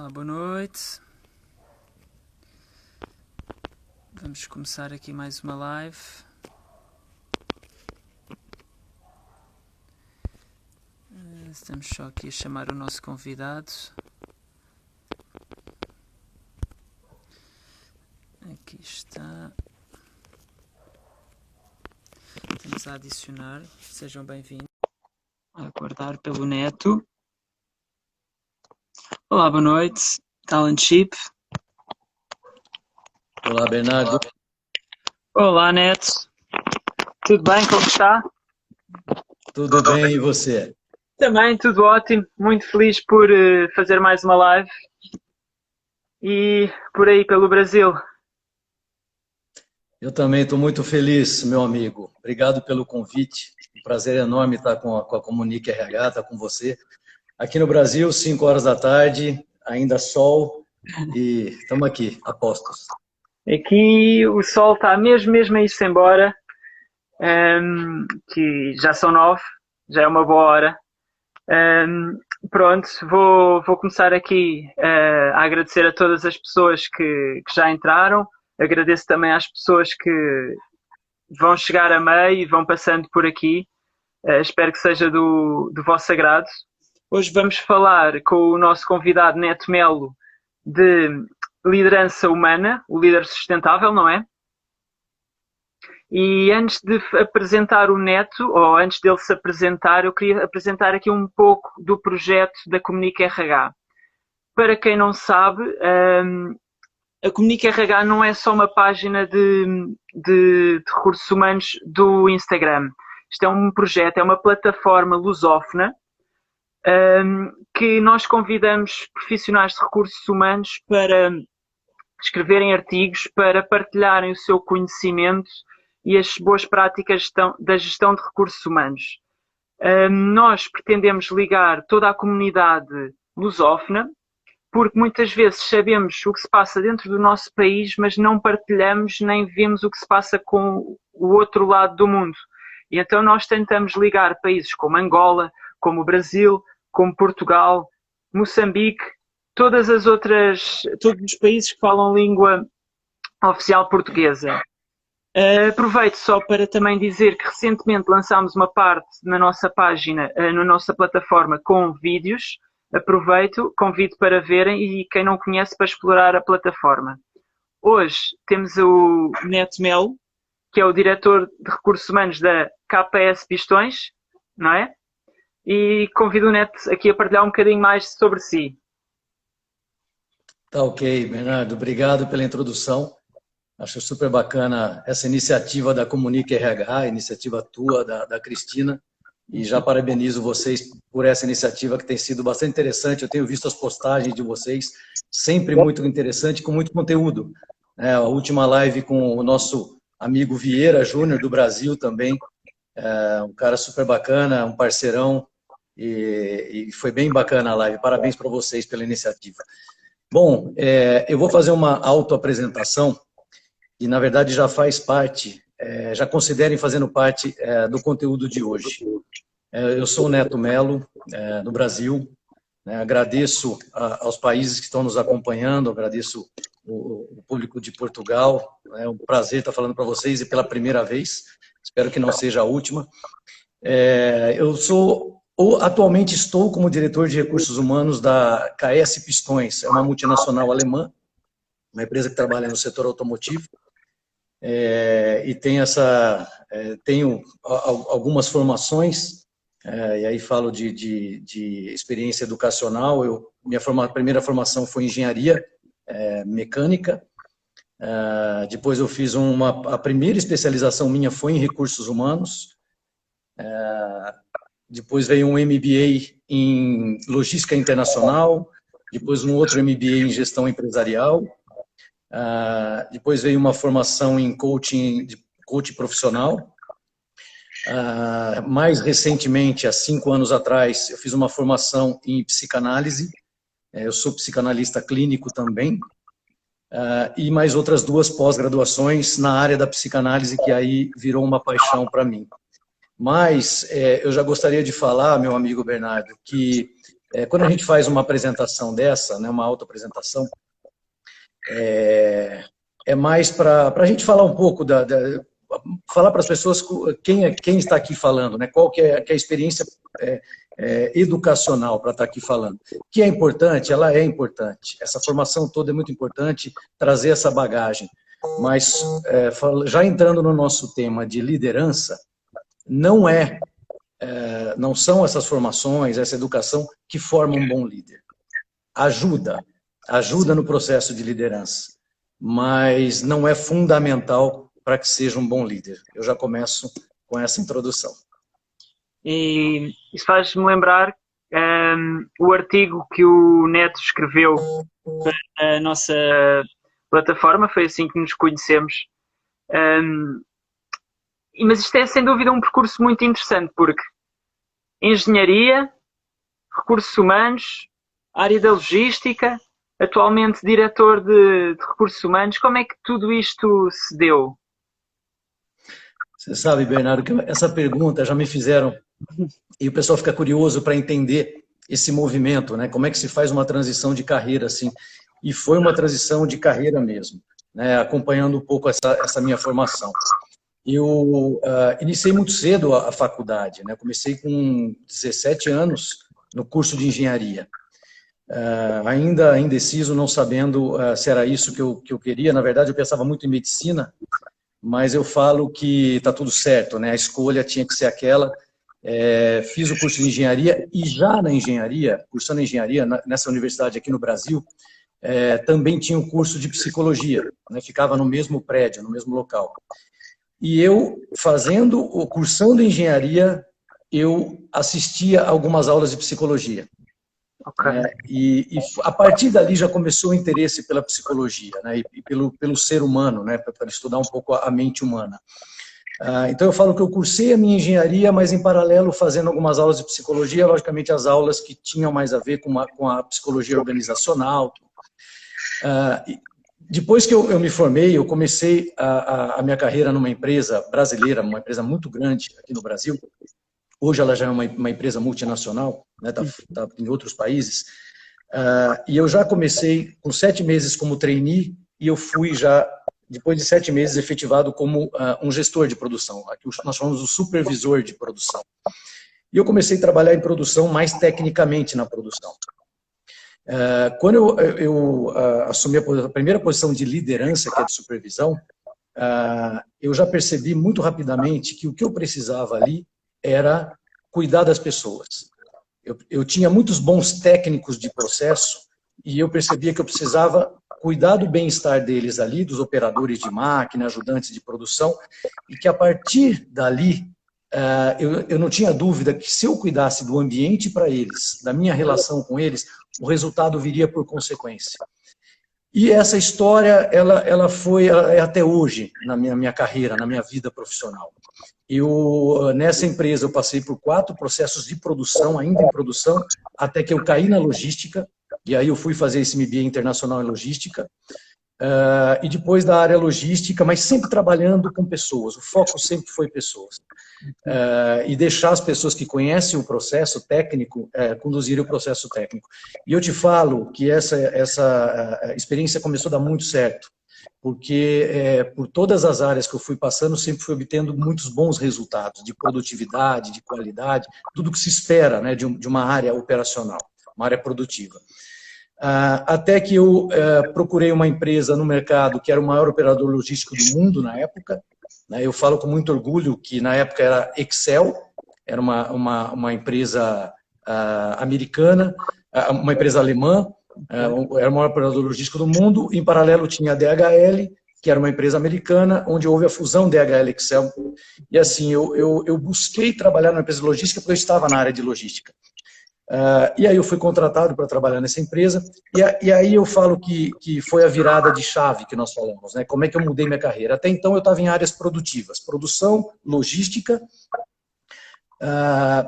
Olá, boa noite. Vamos começar aqui mais uma live. Estamos só aqui a chamar o nosso convidado. Aqui está. Estamos a adicionar. Sejam bem-vindos. A aguardar pelo Neto. Olá, boa noite. Talent Chip. Olá, Bernardo. Olá, Neto. Tudo bem? Como está? Tudo bem, e você? Também, tudo ótimo. Muito feliz por fazer mais uma live. E por aí, pelo Brasil. Eu também estou muito feliz, meu amigo. Obrigado pelo convite. Um prazer enorme estar com a Comunique RH, estar com você. Aqui no Brasil, 5 horas da tarde, ainda sol, e estamos aqui, a postos. Aqui o sol está mesmo a ir-se embora, que já são 9, já é uma boa hora. Pronto, vou começar aqui a agradecer a todas as pessoas que já entraram. Agradeço também às pessoas que vão chegar a meio e vão passando por aqui. Espero que seja do vosso agrado. Hoje vamos falar com o nosso convidado Neto Melo de liderança humana, o líder sustentável, não é? E antes de apresentar o Neto, ou antes dele se apresentar, eu queria apresentar aqui um pouco do projeto da Comunique RH. Para quem não sabe, a Comunique RH não é só uma página de recursos humanos do Instagram. Isto é um projeto, é uma plataforma lusófona que nós convidamos profissionais de recursos humanos para escreverem artigos, para partilharem o seu conhecimento e as boas práticas da gestão de recursos humanos. Nós pretendemos ligar toda a comunidade lusófona, porque muitas vezes sabemos o que se passa dentro do nosso país, mas não partilhamos nem vemos o que se passa com o outro lado do mundo. E então nós tentamos ligar países como Angola, como o Brasil, como Portugal, Moçambique, todos os países que falam língua oficial portuguesa. Aproveito só para também dizer que recentemente lançámos uma parte na nossa página, na nossa plataforma, com vídeos. Aproveito, convido para verem e quem não conhece para explorar a plataforma. Hoje temos o Neto Melo, que é o diretor de recursos humanos da KPS Pistões, não é? E convido o Neto aqui a partilhar um bocadinho mais sobre si. Tá ok, Bernardo. Obrigado pela introdução. Acho super bacana essa iniciativa da Comunique RH, iniciativa tua, da Cristina. E já parabenizo vocês por essa iniciativa que tem sido bastante interessante. Eu tenho visto as postagens de vocês, sempre muito interessante, com muito conteúdo. A última live com o nosso amigo Vieira Júnior, do Brasil também, um cara super bacana, um parceirão, e foi bem bacana a live. Parabéns para vocês pela iniciativa. Bom, eu vou fazer uma autoapresentação, e na verdade já faz parte, já considerem fazendo parte do conteúdo de hoje. Eu sou o Neto Melo, do Brasil. Agradeço aos países que estão nos acompanhando, agradeço o público de Portugal. É um prazer estar falando para vocês e pela primeira vez. Espero que não seja a última. Atualmente estou como diretor de recursos humanos da KS Pistões, é uma multinacional alemã, uma empresa que trabalha no setor automotivo. E tenho algumas formações, e aí falo de experiência educacional. Minha primeira formação foi em engenharia mecânica, depois eu fiz a primeira especialização minha foi em recursos humanos, depois veio um MBA em logística internacional, depois um outro MBA em gestão empresarial, depois veio uma formação em coaching profissional. Mais recentemente, há 5 anos atrás, eu fiz uma formação em psicanálise. Eu sou psicanalista clínico também. E mais outras 2 pós-graduações na área da psicanálise, que aí virou uma paixão para mim. Mas eu já gostaria de falar, meu amigo Bernardo, que quando a gente faz uma apresentação dessa, né, uma autoapresentação, é mais para a gente falar um pouco, falar para as pessoas quem está aqui falando, né, qual que é a experiência educacional para estar aqui falando. Que é importante, ela é importante. Essa formação toda é muito importante, trazer essa bagagem. Mas, já entrando no nosso tema de liderança, não são essas formações, essa educação que forma um bom líder. Ajuda no processo de liderança, mas não é fundamental para que seja um bom líder. Eu já começo com essa introdução. E isso faz-me lembrar o artigo que o Neto escreveu para a nossa plataforma, foi assim que nos conhecemos. Mas isto é sem dúvida um percurso muito interessante, porque engenharia, recursos humanos, área da logística, atualmente diretor de recursos humanos, como é que tudo isto se deu? Você sabe, Bernardo, que essa pergunta já me fizeram e o pessoal fica curioso para entender esse movimento, né? Como é que se faz uma transição de carreira assim? E foi uma transição de carreira mesmo, né? Acompanhando um pouco essa minha formação. Eu iniciei muito cedo a faculdade, né? Comecei com 17 anos no curso de engenharia. Ainda indeciso, não sabendo se era isso que eu queria. Na verdade, eu pensava muito em medicina, mas eu falo que está tudo certo, né? A escolha tinha que ser aquela. Fiz o curso de engenharia e já na engenharia, cursando engenharia nessa universidade aqui no Brasil, também tinha um curso de psicologia, né? Ficava no mesmo prédio, no mesmo local. E eu, cursando engenharia, eu assistia algumas aulas de psicologia. Okay. E a partir dali já começou o interesse pela psicologia, né? E pelo ser humano, né? Para estudar um pouco a mente humana. Então eu falo que eu cursei a minha engenharia, mas em paralelo fazendo algumas aulas de psicologia, logicamente as aulas que tinham mais a ver com a psicologia organizacional. Depois que eu me formei, eu comecei a minha carreira numa empresa brasileira, uma empresa muito grande aqui no Brasil. Hoje ela já é uma empresa multinacional, né, tá em outros países. E eu já comecei com 7 meses como trainee e eu fui já, depois de 7 meses, efetivado como um gestor de produção. Aqui nós chamamos de supervisor de produção. E eu comecei a trabalhar em produção mais tecnicamente na produção. Quando eu assumi a primeira posição de liderança, que é de supervisão, eu já percebi muito rapidamente que o que eu precisava ali era cuidar das pessoas. Eu tinha muitos bons técnicos de processo e eu percebia que eu precisava cuidar do bem-estar deles ali, dos operadores de máquina, ajudantes de produção, e que a partir dali eu não tinha dúvida que se eu cuidasse do ambiente para eles, da minha relação com eles, o resultado viria por consequência. E essa história, ela foi até hoje na minha carreira, na minha vida profissional. Nessa empresa, eu passei por 4 processos de produção, ainda em produção, até que eu caí na logística, e aí eu fui fazer esse MBA internacional em logística, e depois da área logística, mas sempre trabalhando com pessoas, o foco sempre foi pessoas. E deixar as pessoas que conhecem o processo técnico conduzirem o processo técnico. E eu te falo que essa experiência começou a dar muito certo, porque por todas as áreas que eu fui passando, sempre fui obtendo muitos bons resultados de produtividade, de qualidade, tudo que se espera, né, de uma área operacional, uma área produtiva. Até que eu procurei uma empresa no mercado que era o maior operador logístico do mundo na época. Eu falo com muito orgulho que na época era Excel, era uma empresa americana, uma empresa alemã, era o maior operador logístico do mundo. Em paralelo tinha a DHL, que era uma empresa americana, onde houve a fusão DHL-Excel. E assim, eu busquei trabalhar na empresa de logística porque eu estava na área de logística. E aí eu fui contratado para trabalhar nessa empresa, e aí eu falo que foi a virada de chave que nós falamos, né? Como é que eu mudei minha carreira? Até então eu estava em áreas produtivas, produção, logística,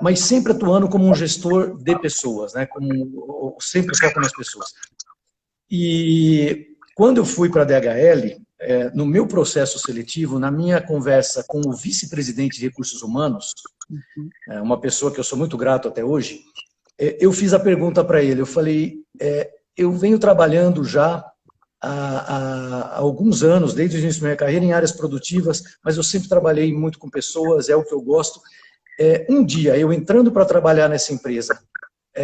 mas sempre atuando como um gestor de pessoas, né? Sempre foco nas pessoas. E quando eu fui para a DHL, no meu processo seletivo, na minha conversa com o vice-presidente de recursos humanos, uma pessoa que eu sou muito grato até hoje, eu fiz a pergunta para ele, eu falei, eu venho trabalhando já há alguns anos, desde o início da minha carreira, em áreas produtivas, mas eu sempre trabalhei muito com pessoas, é o que eu gosto. Um dia, eu entrando para trabalhar nessa empresa,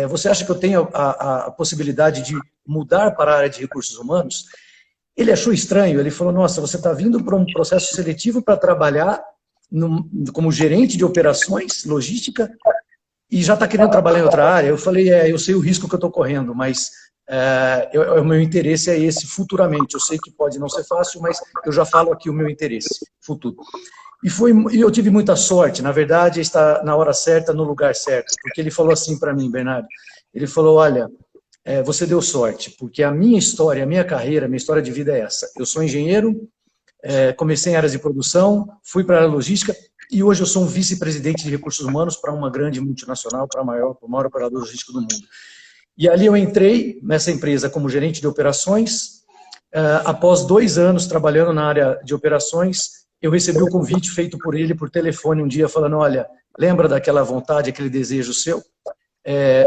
você acha que eu tenho a possibilidade de mudar para a área de recursos humanos? Ele achou estranho, ele falou, nossa, você está vindo para um processo seletivo para trabalhar como gerente de operações, logística, e já está querendo trabalhar em outra área? Eu falei, eu sei o risco que eu estou correndo, mas o meu interesse é esse futuramente. Eu sei que pode não ser fácil, mas eu já falo aqui o meu interesse futuro. E eu tive muita sorte, na verdade, está na hora certa, no lugar certo, porque ele falou assim para mim, Bernardo, ele falou, olha, você deu sorte, porque a minha história, a minha carreira, a minha história de vida é essa. Eu sou engenheiro, comecei em áreas de produção, fui para a logística, e hoje eu sou um vice-presidente de recursos humanos para uma grande multinacional, para o maior operador logístico do mundo. E ali eu entrei nessa empresa como gerente de operações. Após 2 anos trabalhando na área de operações, eu recebi o convite feito por ele por telefone um dia, falando, olha, lembra daquela vontade, aquele desejo seu?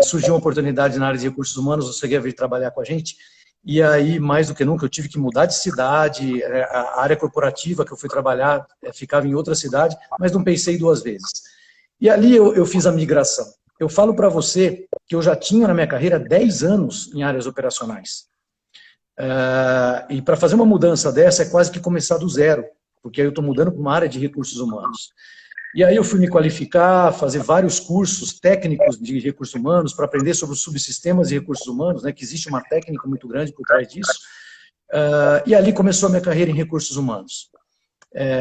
Surgiu uma oportunidade na área de recursos humanos, você quer vir trabalhar com a gente? E aí, mais do que nunca, eu tive que mudar de cidade, a área corporativa que eu fui trabalhar ficava em outra cidade, mas não pensei 2 vezes. E ali eu fiz a migração. Eu falo para você que eu já tinha na minha carreira 10 anos em áreas operacionais. E para fazer uma mudança dessa é quase que começar do zero, porque aí eu estou mudando para uma área de recursos humanos. E aí eu fui me qualificar, fazer vários cursos técnicos de recursos humanos para aprender sobre os subsistemas de recursos humanos, né, que existe uma técnica muito grande por trás disso. E ali começou a minha carreira em recursos humanos.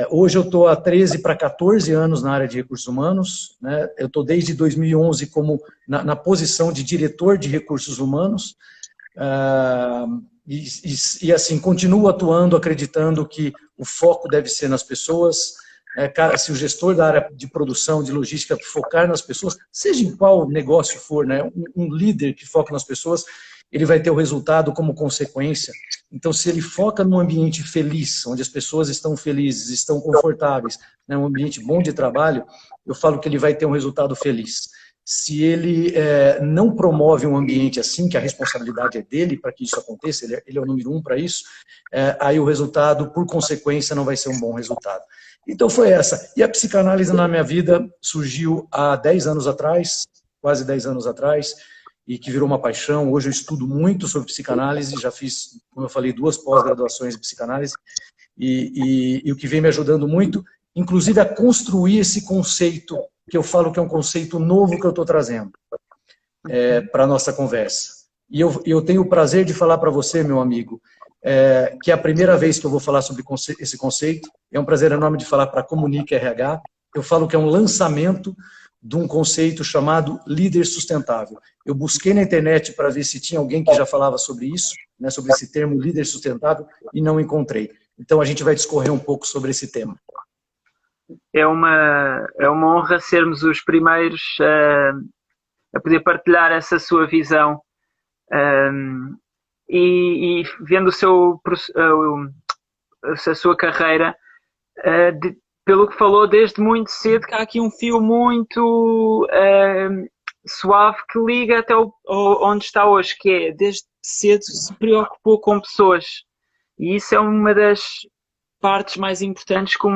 Hoje eu estou há 13 para 14 anos na área de recursos humanos, né, eu estou desde 2011 como na posição de diretor de recursos humanos, e assim, continuo atuando, acreditando que o foco deve ser nas pessoas. Se o gestor da área de produção, de logística, focar nas pessoas, seja em qual negócio for, né, um líder que foca nas pessoas, ele vai ter o resultado como consequência. Então, se ele foca num ambiente feliz, onde as pessoas estão felizes, estão confortáveis, né, um ambiente bom de trabalho, eu falo que ele vai ter um resultado feliz. Se ele não promove um ambiente assim, que a responsabilidade é dele para que isso aconteça, ele é o número 1 para isso, aí o resultado, por consequência, não vai ser um bom resultado. Então foi essa. E a psicanálise na minha vida surgiu há 10 anos atrás, quase 10 anos atrás, e que virou uma paixão. Hoje eu estudo muito sobre psicanálise, já fiz, como eu falei, 2 pós-graduações em psicanálise, e o que vem me ajudando muito, inclusive a construir esse conceito, que eu falo que é um conceito novo que eu estou trazendo para a nossa conversa. E eu tenho o prazer de falar para você, meu amigo, que é a primeira vez que eu vou falar sobre esse conceito. É um prazer enorme de falar para a Comunica RH. Eu falo que é um lançamento de um conceito chamado líder sustentável. Eu busquei na internet para ver se tinha alguém que já falava sobre isso, né, sobre esse termo líder sustentável, e não encontrei. Então a gente vai discorrer um pouco sobre esse tema. É uma honra sermos os primeiros a poder partilhar essa sua visão. E vendo a sua carreira, pelo que falou desde muito cedo, que há aqui um fio muito suave que liga até onde está hoje, que é, desde cedo se preocupou com pessoas. E isso é uma das partes mais importantes que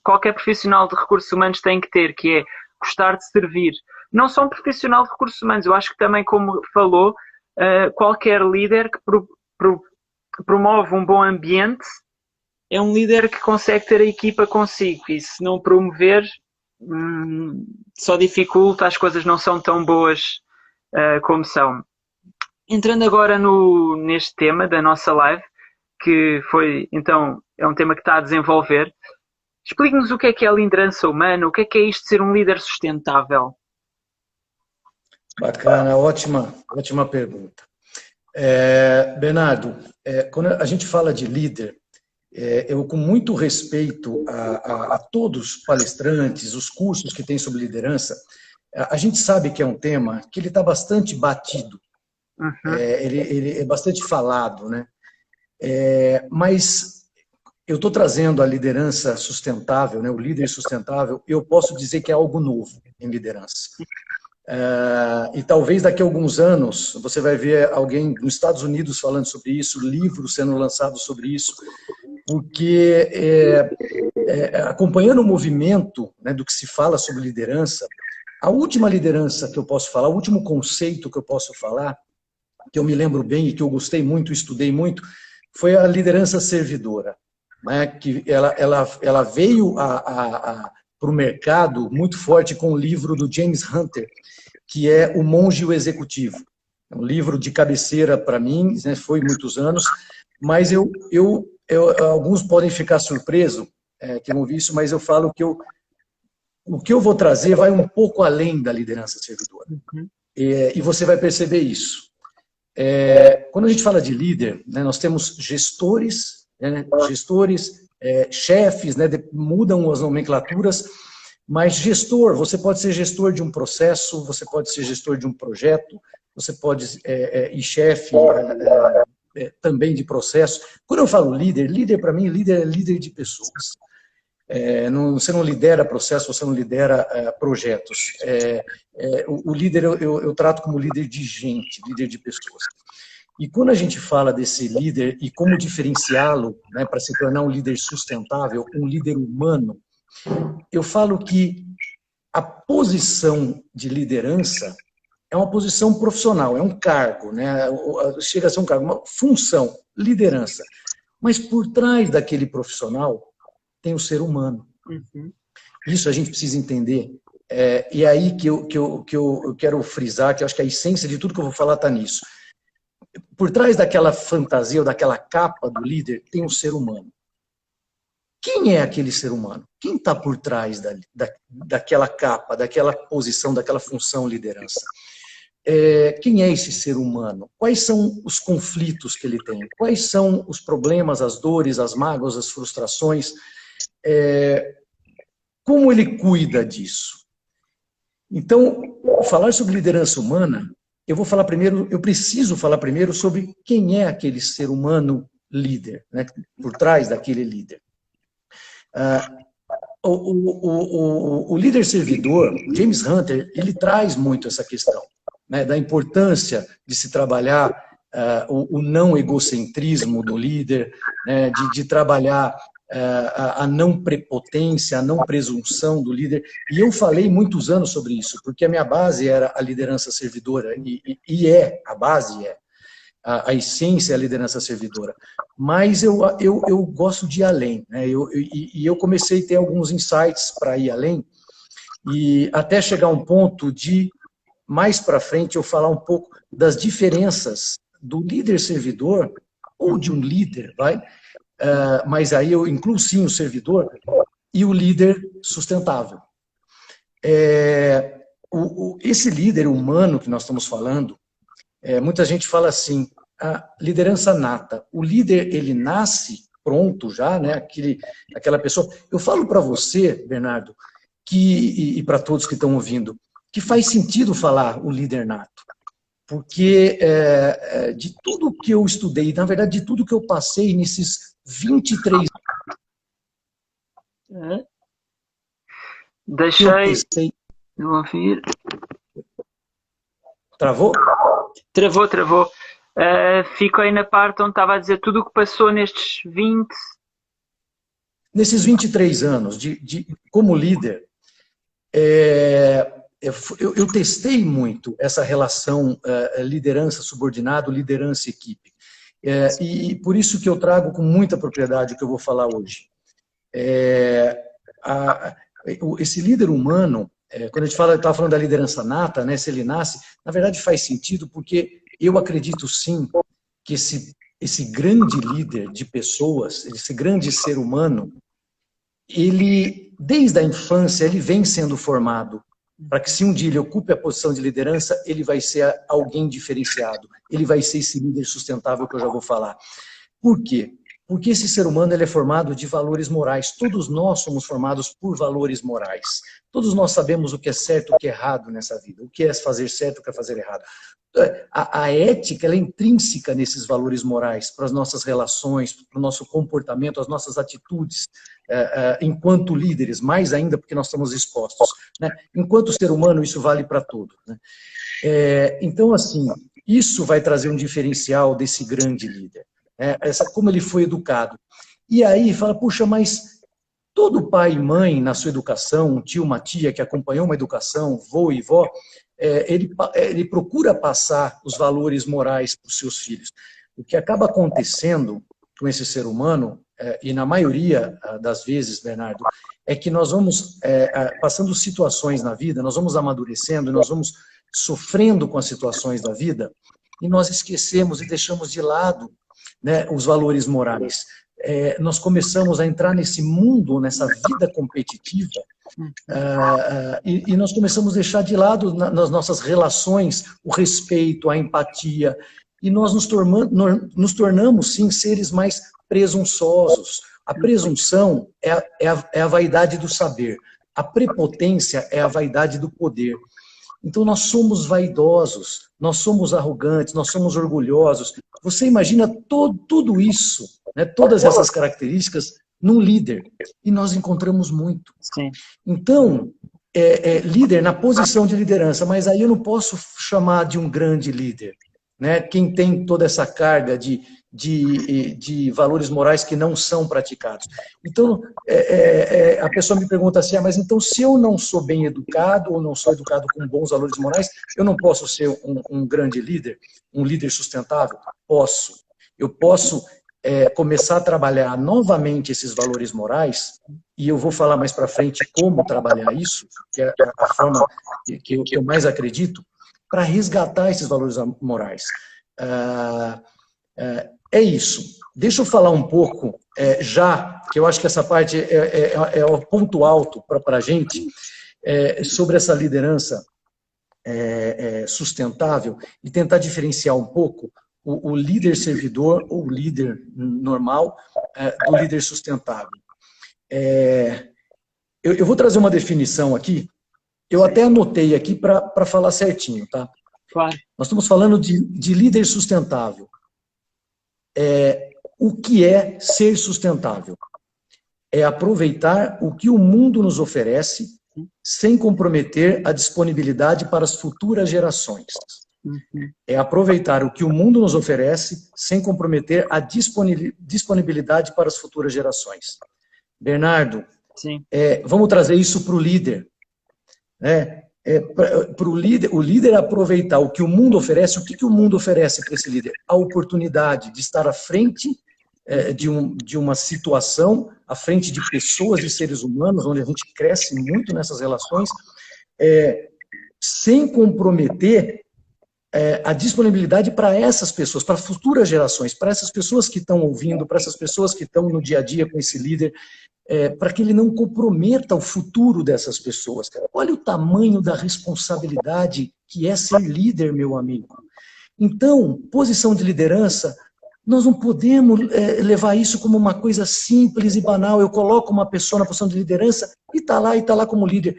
qualquer profissional de recursos humanos tem que ter, que é gostar de servir. Não só um profissional de recursos humanos, eu acho que também, como falou, qualquer líder que promove um bom ambiente é um líder que consegue ter a equipa consigo, e se não promover, só dificulta, as coisas não são tão boas como são. Entrando agora neste tema da nossa live, que foi, então, é um tema que está a desenvolver, explique-nos o que é a liderança humana, o que é isto de ser um líder sustentável? Bacana, ótima pergunta. Bernardo, quando a gente fala de líder, eu com muito respeito a todos os palestrantes, os cursos que tem sobre liderança, a gente sabe que é um tema que ele está bastante batido, ele é bastante falado, né? Mas eu estou trazendo a liderança sustentável, né, o líder sustentável, eu posso dizer que é algo novo em liderança. E talvez daqui a alguns anos você vai ver alguém nos Estados Unidos falando sobre isso, livros sendo lançados sobre isso, porque acompanhando o movimento, né, do que se fala sobre liderança, a última liderança que eu posso falar, o último conceito que eu posso falar, que eu me lembro bem e que eu gostei muito, estudei muito, foi a liderança servidora, né, que ela veio para o mercado muito forte com o livro do James Hunter, que é O Monge e o Executivo. É um livro de cabeceira para mim, né, foi muitos anos, mas alguns podem ficar surpresos que vão ver isso, mas eu falo que o que eu vou trazer vai um pouco além da liderança servidora. E você vai perceber isso. Quando a gente fala de líder, né, nós temos gestores, chefes, né, mudam as nomenclaturas, mas gestor, você pode ser gestor de um processo, você pode ser gestor de um projeto, você pode ir chefe também de processo. Quando eu falo líder para mim, líder é líder de pessoas. Você não lidera processo, você não lidera projetos. O líder eu trato como líder de gente, líder de pessoas. E quando a gente fala desse líder e como diferenciá-lo, né, para se tornar um líder sustentável, um líder humano, eu falo que a posição de liderança é uma posição profissional, é um cargo, né? Chega a ser um cargo, uma função, liderança. Mas por trás daquele profissional tem o ser humano. Isso a gente precisa entender. E é aí que eu quero frisar, que eu acho que a essência de tudo que eu vou falar está nisso. Por trás daquela fantasia ou daquela capa do líder tem um ser humano. Quem é aquele ser humano? Quem está por trás daquela capa, daquela posição, daquela função liderança? Quem é esse ser humano? Quais são os conflitos que ele tem? Quais são os problemas, as dores, as mágoas, as frustrações? Como ele cuida disso? Então, falar sobre liderança humana, eu preciso falar primeiro sobre quem é aquele ser humano líder, né, por trás daquele líder. O líder servidor, James Hunter, ele traz muito essa questão, né, da importância de se trabalhar o não egocentrismo do líder, né, de trabalhar a não prepotência, a não presunção do líder. E eu falei muitos anos sobre isso, porque a minha base era a liderança servidora, a base é. A essência é a liderança servidora. Mas eu gosto de ir além, né? Eu comecei a ter alguns insights para ir além, e até chegar a um ponto de, mais para frente, eu falar um pouco das diferenças do líder servidor, ou de um líder, mas aí eu incluo sim o servidor, e o líder sustentável. Esse líder humano que nós estamos falando, muita gente fala assim, a liderança nata. O líder, ele nasce pronto já, né? Aquela pessoa. Eu falo para você, Bernardo, e para todos que estão ouvindo, que faz sentido falar o líder nato. Porque de tudo que eu estudei, na verdade, de tudo que eu passei nesses 23 anos, Deixei de ouvir. Travou? Travou. Fico aí na parte onde estava a dizer tudo o que passou nestes 20... Nesses 23 anos como líder, eu testei muito essa relação liderança subordinado, liderança equipe. E por isso que eu trago com muita propriedade o que eu vou falar hoje. Esse líder humano, quando a gente estava falando da liderança nata, né, se ele nasce, na verdade faz sentido, porque eu acredito sim que esse grande líder de pessoas, esse grande ser humano, ele, desde a infância, ele vem sendo formado para que se um dia ele ocupe a posição de liderança, ele vai ser alguém diferenciado, ele vai ser esse líder sustentável que eu já vou falar. Por quê? Porque esse ser humano ele é formado de valores morais. Todos nós somos formados por valores morais. Todos nós sabemos o que é certo e o que é errado nessa vida. O que é fazer certo e o que é fazer errado. A ética ela é intrínseca nesses valores morais, para as nossas relações, para o nosso comportamento, as nossas atitudes, enquanto líderes, mais ainda porque nós estamos expostos. Né? Enquanto ser humano, isso vale para tudo. Né? Então, assim, isso vai trazer um diferencial desse grande líder. Como ele foi educado. E aí fala, puxa, mas todo pai e mãe na sua educação, um tio, uma tia que acompanhou uma educação, vô e vó, ele procura passar os valores morais para os seus filhos. O que acaba acontecendo com esse ser humano, e na maioria das vezes, Bernardo, é que nós vamos passando situações na vida, nós vamos amadurecendo, nós vamos sofrendo com as situações da vida, e nós esquecemos e deixamos de lado, né, os valores morais. Nós começamos a entrar nesse mundo, nessa vida competitiva, e nós começamos a deixar de lado nas nossas relações o respeito, a empatia, e nós nos tornamos, sim, seres mais presunçosos. A presunção é a vaidade do saber, a prepotência é a vaidade do poder. Então nós somos vaidosos, nós somos arrogantes, nós somos orgulhosos. Você imagina tudo isso, né, todas essas características num líder, e nós encontramos muito. Sim. Então, líder na posição de liderança, mas aí eu não posso chamar de um grande líder, né? Quem tem toda essa carga de valores morais que não são praticados. Então, a pessoa me pergunta assim, mas então se eu não sou bem educado, ou não sou educado com bons valores morais, eu não posso ser um grande líder, um líder sustentável? Posso. Eu posso começar a trabalhar novamente esses valores morais, e eu vou falar mais para frente como trabalhar isso, que é a forma que eu mais acredito, para resgatar esses valores morais. É isso. Deixa eu falar um pouco, já, que eu acho que essa parte é o ponto alto para a gente, sobre essa liderança sustentável, e tentar diferenciar um pouco o líder servidor, ou líder normal, do líder sustentável. Eu vou trazer uma definição aqui, eu até anotei aqui para falar certinho, tá? Claro. Nós estamos falando de líder sustentável. O que é ser sustentável? É aproveitar o que o mundo nos oferece sem comprometer a disponibilidade para as futuras gerações. É aproveitar o que o mundo nos oferece sem comprometer a disponibilidade para as futuras gerações. Bernardo, sim. Vamos trazer isso para o líder. Para o líder aproveitar o que o mundo oferece. O que o mundo oferece para esse líder? A oportunidade de estar à frente de uma situação, à frente de pessoas, de seres humanos, onde a gente cresce muito nessas relações, sem comprometer a disponibilidade para essas pessoas, para futuras gerações, para essas pessoas que estão ouvindo, para essas pessoas que estão no dia a dia com esse líder, para que ele não comprometa o futuro dessas pessoas. Olha o tamanho da responsabilidade que é ser líder, meu amigo. Então, posição de liderança, nós não podemos levar isso como uma coisa simples e banal. Eu coloco uma pessoa na posição de liderança e está lá como líder.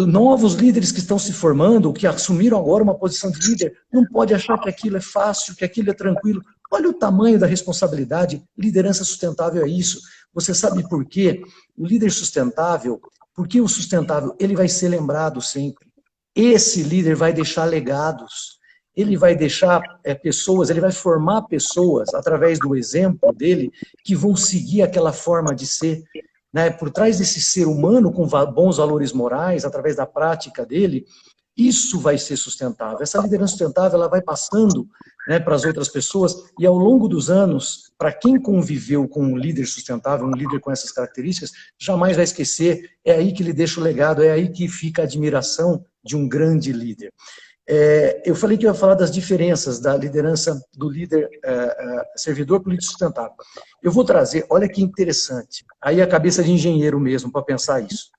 Novos líderes que estão se formando, que assumiram agora uma posição de líder, não pode achar que aquilo é fácil, que aquilo é tranquilo. Olha o tamanho da responsabilidade. Liderança sustentável é isso. Você sabe por quê? O líder sustentável, porque o sustentável, ele vai ser lembrado sempre. Esse líder vai deixar legados. Ele vai deixar pessoas, ele vai formar pessoas, através do exemplo dele, que vão seguir aquela forma de ser. Né? Por trás desse ser humano com bons valores morais, através da prática dele, isso vai ser sustentável. Essa liderança sustentável ela vai passando, né, para as outras pessoas, e ao longo dos anos, para quem conviveu com um líder sustentável, um líder com essas características, jamais vai esquecer. É aí que ele deixa o legado, é aí que fica a admiração de um grande líder. Eu falei que eu ia falar das diferenças da liderança do líder servidor para o líder sustentável. Eu vou trazer, olha que interessante, aí a cabeça de engenheiro mesmo para pensar isso.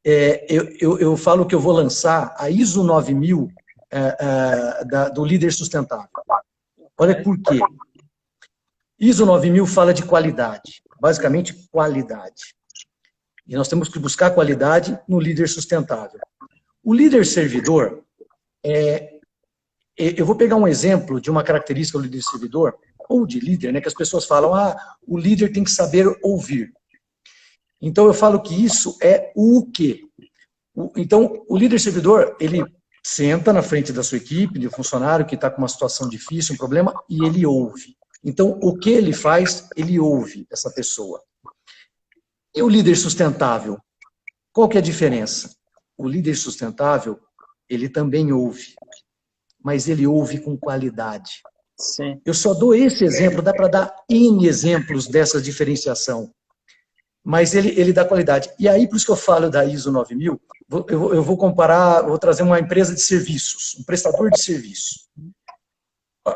Eu falo que eu vou lançar a ISO 9000 do líder sustentável. Olha por quê. ISO 9000 fala de qualidade, basicamente qualidade. E nós temos que buscar qualidade no líder sustentável. O líder servidor, eu vou pegar um exemplo de uma característica do líder servidor, ou de líder, né, que as pessoas falam, o líder tem que saber ouvir. Então, eu falo que isso é o quê? Então, o líder servidor, ele senta na frente da sua equipe, de funcionário que está com uma situação difícil, um problema, e ele ouve. Então, o que ele faz? Ele ouve essa pessoa. E o líder sustentável? Qual que é a diferença? O líder sustentável, ele também ouve, mas ele ouve com qualidade. Sim. Eu só dou esse exemplo, dá para dar N exemplos dessa diferenciação, mas ele dá qualidade. E aí, por isso que eu falo da ISO 9000, eu vou comparar, vou trazer uma empresa de serviços, um prestador de serviço.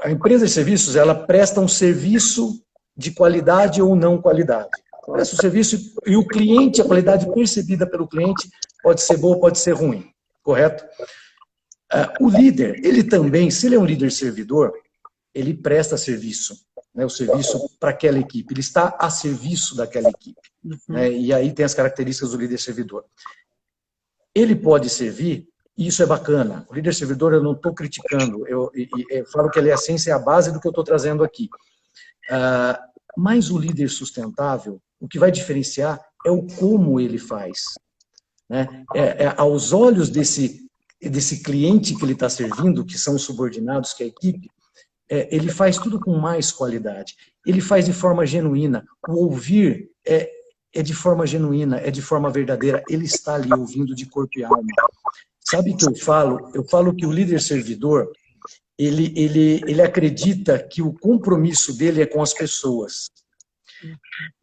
A empresa de serviços, ela presta um serviço de qualidade ou não qualidade. Presta o serviço e o cliente, a qualidade percebida pelo cliente pode ser boa, pode ser ruim, correto? O líder, ele também, se ele é um líder servidor, ele presta serviço, né, o serviço para aquela equipe, ele está a serviço daquela equipe. Né, e aí tem as características do líder servidor. Ele pode servir, e isso é bacana. O líder servidor eu não estou criticando, eu falo que ele é a essência, é a base do que eu estou trazendo aqui. Mas o líder sustentável, o que vai diferenciar é o como ele faz. Né? Aos olhos desse cliente que ele está servindo, que são os subordinados, que é a equipe, ele faz tudo com mais qualidade. Ele faz de forma genuína. O ouvir é de forma genuína, é de forma verdadeira. Ele está ali ouvindo de corpo e alma. Sabe o que eu falo? Eu falo que o líder servidor, ele acredita que o compromisso dele é com as pessoas.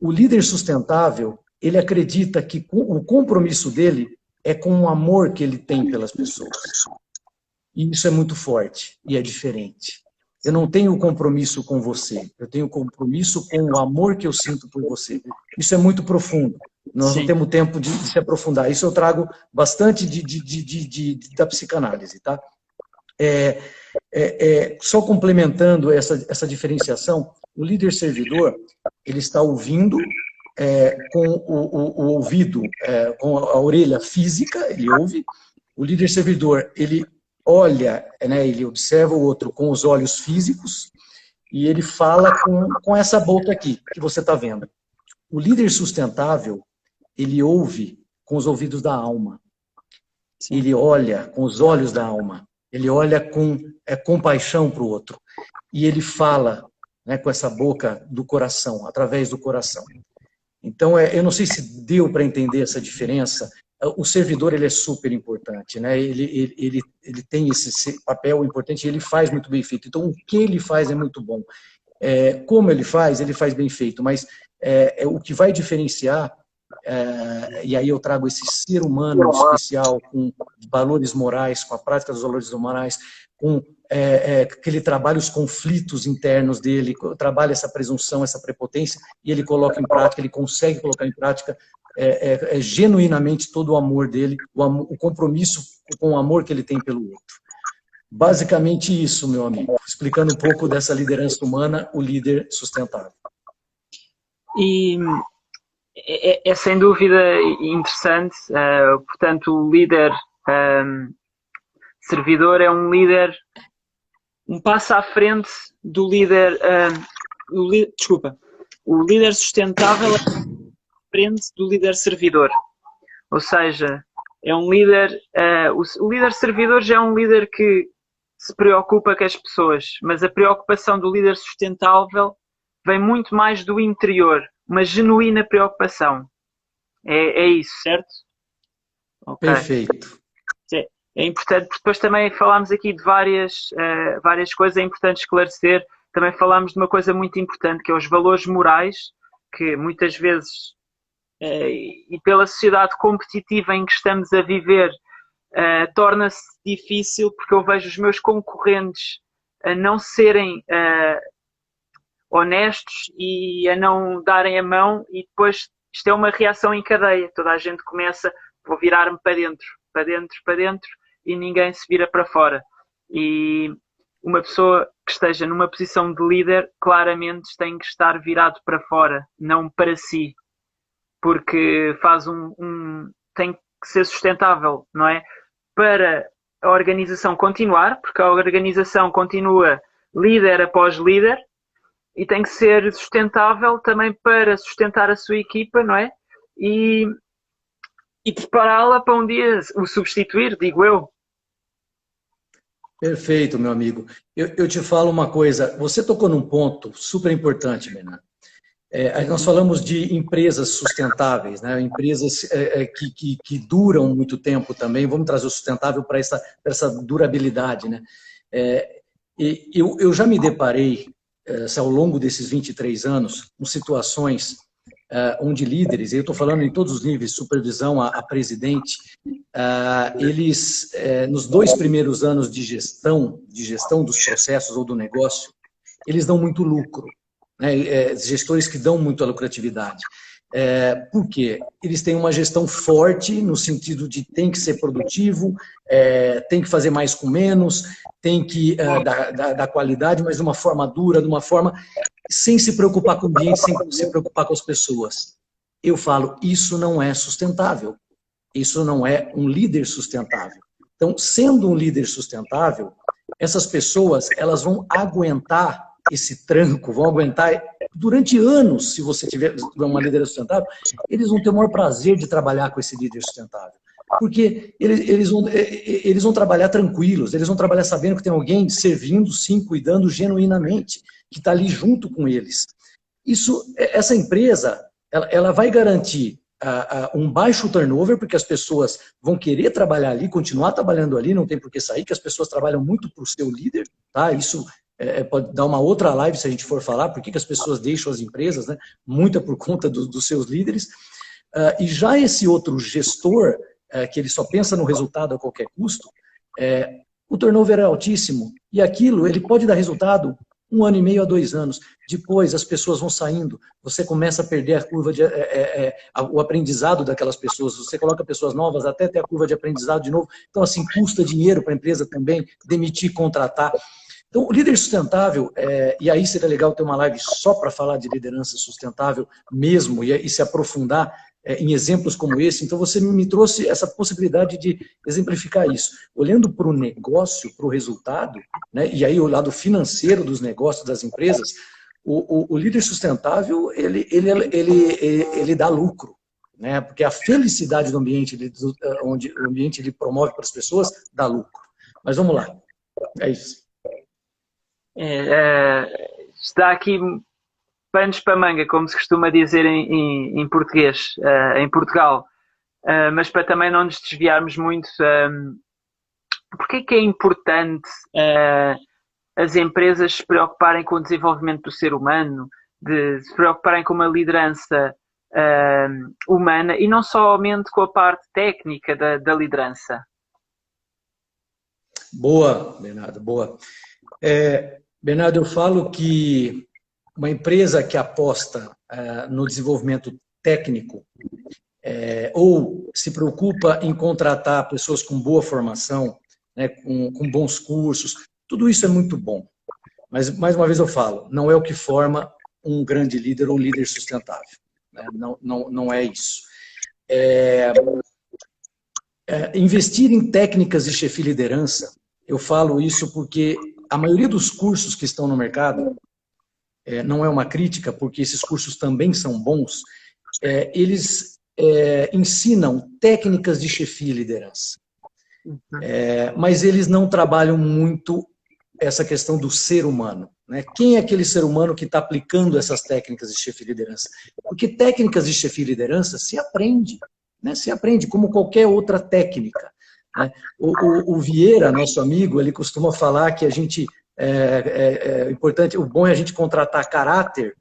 O líder sustentável, ele acredita que o compromisso dele é com o amor que ele tem pelas pessoas. E isso é muito forte e é diferente. Eu não tenho compromisso com você, eu tenho compromisso com o amor que eu sinto por você. Isso é muito profundo. Nós não temos tempo de se aprofundar. Isso eu trago bastante da psicanálise, tá? Só complementando essa diferenciação, o líder servidor, ele está ouvindo com o ouvido, com a orelha física, ele ouve. O líder servidor, ele olha, né, ele observa o outro com os olhos físicos e ele fala com essa boca aqui, que você está vendo. O líder sustentável, ele ouve com os ouvidos da alma. Sim. Ele olha com os olhos da alma. Ele olha com compaixão para o outro. E ele fala, né, com essa boca do coração, através do coração. Então, eu não sei se deu para entender essa diferença. O servidor, ele é super importante, né? Ele tem esse papel importante e ele faz muito bem feito. Então, o que ele faz é muito bom. Como ele faz bem feito, mas o que vai diferenciar, e aí eu trago esse ser humano especial, com valores morais, com a prática dos valores morais, com que ele trabalha os conflitos internos dele, trabalha essa presunção, essa prepotência, e ele coloca em prática, ele consegue colocar em prática genuinamente todo o amor dele, o compromisso com o amor que ele tem pelo outro. Basicamente isso, meu amigo, explicando um pouco dessa liderança humana, o líder sustentável. E é sem dúvida interessante, portanto, o líder servidor é um líder um passo à frente do líder, o líder sustentável é à frente do líder servidor, ou seja, é um líder, o líder servidor já é um líder que se preocupa com as pessoas, mas a preocupação do líder sustentável vem muito mais do interior, uma genuína preocupação. É isso, certo? Okay. Perfeito. É importante, porque depois também falámos aqui de várias coisas, é importante esclarecer. Também falámos de uma coisa muito importante, que é os valores morais, que muitas vezes, e pela sociedade competitiva em que estamos a viver, torna-se difícil, porque eu vejo os meus concorrentes a não serem honestos e a não darem a mão, e depois isto é uma reação em cadeia. Toda a gente começa, vou virar-me para dentro, e ninguém se vira para fora. E uma pessoa que esteja numa posição de líder claramente tem que estar virado para fora, não para si, porque tem que ser sustentável, não é? Para a organização continuar, porque a organização continua líder após líder, e tem que ser sustentável também para sustentar a sua equipa, não é? E prepará-la para um dia o substituir, digo eu. Perfeito, meu amigo. Eu te falo uma coisa, você tocou num ponto super importante, Bernardo. Nós falamos de empresas sustentáveis, né? Empresas que duram muito tempo também. Vamos trazer o sustentável para essa durabilidade, né? Eu já me deparei, ao longo desses 23 anos, com situações onde líderes, eu estou falando em todos os níveis, supervisão a presidente, eles, nos 2 primeiros anos de gestão dos processos ou do negócio, eles dão muito lucro. Né? Gestores que dão muita lucratividade. Por quê? Eles têm uma gestão forte no sentido de tem que ser produtivo, tem que fazer mais com menos, tem que dar qualidade, mas de uma forma dura, de uma forma sem se preocupar com o ambiente, sem se preocupar com as pessoas. Eu falo, isso não é sustentável. Isso não é um líder sustentável. Então, sendo um líder sustentável, essas pessoas elas vão aguentar esse tranco, vão aguentar durante anos, se você tiver uma liderança sustentável, eles vão ter o maior prazer de trabalhar com esse líder sustentável. Porque eles vão trabalhar tranquilos, eles vão trabalhar sabendo que tem alguém servindo, sim, cuidando genuinamente, que está ali junto com eles. Essa empresa, ela vai garantir um baixo turnover, porque as pessoas vão querer trabalhar ali, continuar trabalhando ali, não tem por que sair, que as pessoas trabalham muito para o seu líder, tá? Isso pode dar uma outra live se a gente for falar, por que as pessoas deixam as empresas, né? Muita por conta dos seus líderes. E já esse outro gestor, que ele só pensa no resultado a qualquer custo, o turnover é altíssimo, e aquilo ele pode dar resultado 1 ano e meio a 2 anos. Depois as pessoas vão saindo, você começa a perder a curva o aprendizado daquelas pessoas, você coloca pessoas novas até ter a curva de aprendizado de novo, então assim, custa dinheiro para a empresa também, demitir, contratar. Então, o líder sustentável, e aí seria legal ter uma live só para falar de liderança sustentável mesmo, e se aprofundar em exemplos como esse. Então, você me trouxe essa possibilidade de exemplificar isso. Olhando para o negócio, para o resultado, né, e aí o lado financeiro dos negócios, das empresas, o líder sustentável, ele dá lucro, né, porque a felicidade do ambiente, onde o ambiente ele promove para as pessoas, dá lucro. Mas vamos lá, é isso. Está aqui panos para manga, como se costuma dizer em português, em Portugal. Mas para também não nos desviarmos muito, porque é importante as empresas se preocuparem com o desenvolvimento do ser humano, de se preocuparem com uma liderança humana e não somente com a parte técnica da liderança? Boa, Bernardo, boa. Bernardo, eu falo que uma empresa que aposta no desenvolvimento técnico ou se preocupa em contratar pessoas com boa formação, né, com bons cursos, tudo isso é muito bom. Mas, mais uma vez eu falo, não é o que forma um grande líder ou um líder sustentável. Né? Não é isso. Investir em técnicas de chefia e liderança, eu falo isso porque a maioria dos cursos que estão no mercado, não é uma crítica, porque esses cursos também são bons, eles ensinam técnicas de chefia e liderança. Mas eles não trabalham muito essa questão do ser humano. Né? Quem é aquele ser humano que está aplicando essas técnicas de chefia e liderança? Porque técnicas de chefia e liderança se aprende, né? Se aprende como qualquer outra técnica. Né? O Vieira, nosso amigo, ele costuma falar que a gente importante, o bom é a gente contratar caráter